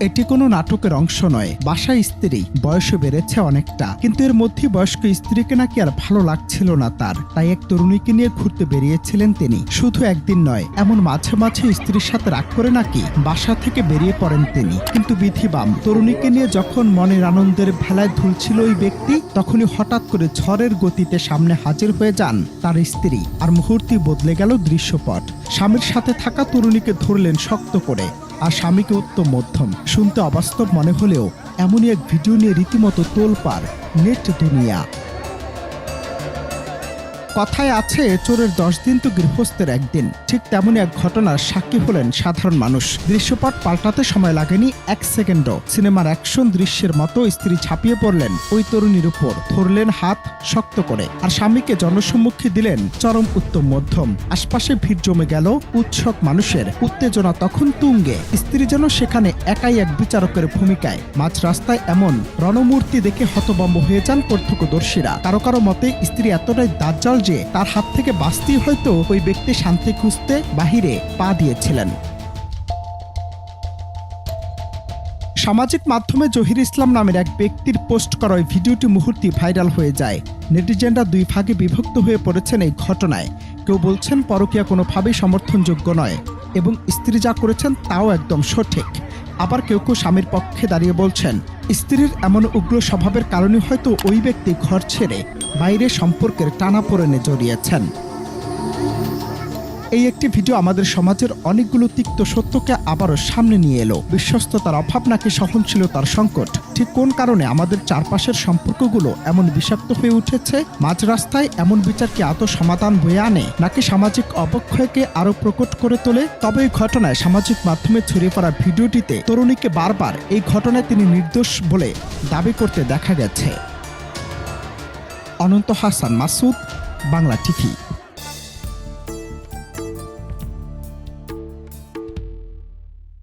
এটি কোনো নাটকের অংশ নয়। বাসায় স্ত্রী, বয়সে বেড়েছে অনেকটা, কিন্তু এর মধ্যে বয়স্ক স্ত্রীকে নাকি আর ভালো লাগছিল না তার, তাই এক তরুণীকে নিয়ে ঘুরতে বেরিয়েছিলেন তিনি। শুধু একদিন নয়, এমন মাঝে মাঝে স্ত্রীর সাথে রাগ করে নাকি বাসা থেকে বেরিয়ে পড়েন তিনি। কিন্তু বিধিবাম, তরুণীকে নিয়ে যখন মনের আনন্দের ভেলায় ধুলছিল ওই ব্যক্তি, তখনই হঠাৎ করে ঝড়ের গতিতে সামনে হাজির হয়ে যান তার স্ত্রী, আর মুহূর্তেই বদলে গেল দৃশ্যপট। স্বামীর সাথে থাকা তরুণীকে ধরলেন শক্ত করে, আর স্বামীকে উত্তম মধ্যম। শুনতে অবাস্তব মনে হলেও এমনই এক ভিডিও নিয়ে রীতিমতো তোলপাড় নেট দুনিয়া। কথায় আছে, চোরের 10 দিন তো গৃহস্থের একদিন। ঠিক তেমনই এক ঘটনার সাক্ষী হলেন সাধারণ মানুষ। দৃশ্যপট পাল্টাতে সময় লাগেনি 1 সেকেন্ডও। সিনেমার অ্যাকশন দৃশ্যের মতো স্ত্রী ঝাঁপিয়ে পড়লেন ওই তরুণীর উপর, ধরলেন হাত শক্ত করে, আর স্বামীকে জনসম্মুখে দিলেন চরম উত্তম মধ্যম। আশপাশে ভিড় জমে গেল, উৎসুক মানুষের উত্তেজনা তখন তুঙ্গে। স্ত্রী যেন সেখানে একাই এক বিচারকের ভূমিকায়। মাঝ রাস্তায় এমন রণমূর্তি দেখে হতভম্ব হয়ে যান প্রত্যক্ষদর্শীরা। কারো কারো মতে স্ত্রী এতটাই দাজ্জাল যে তার হাত থেকে বাঁচতেই হয়তো ওই ব্যক্তি শান্তি খুঁজতে বাহিরে পা দিয়েছিলেন। সামাজিক মাধ্যমে জহির ইসলাম নামের এক ব্যক্তির পোস্ট করা ওই ভিডিওটি মুহূর্তে ভাইরাল হয়ে যায়। নেটিজেনরা দুই ভাগে বিভক্ত হয়ে পড়েছেন এই ঘটনায়। কেউ বলছেন পরকীয়া কোনোভাবেই সমর্থনযোগ্য নয় এবং স্ত্রী যা করেছেন তাও একদম সঠিক। আবার কেউ কেউ স্বামীর পক্ষে দাঁড়িয়ে বলছেন স্ত্রীর এমন উগ্র স্বভাবের কারণে হয়তো ওই ব্যক্তি ঘর ছেড়ে বাইরে সম্পর্কের টানাপোড়েনে জড়িয়েছেন। এই একটি ভিডিও আমাদের সমাজের অনেকগুলো তিক্ত সত্যকে আবারও সামনে নিয়ে এলো। বিশ্বস্ততার অভাব নাকি সহনশীলতার সংকট? ঠিক কোন কারণে আমাদের চারপাশের সম্পর্কগুলো এমন বিষাক্ত হয়ে উঠেছে? মাঝ রাস্তায় এমন বিচার কি আদৌ সমাধান বয়ে আনে, নাকি সামাজিক অবক্ষয়কে আরো প্রকট করে তোলে? তবে এই ঘটনায় সামাজিক মাধ্যমে ছড়িয়ে পড়া ভিডিওটিতে তরুণীকে বারবার এই ঘটনায় তিনি নির্দোষ বলে দাবি করতে দেখা গেছে। অনন্ত হাসান মাসুদ, বাংলা টিভি।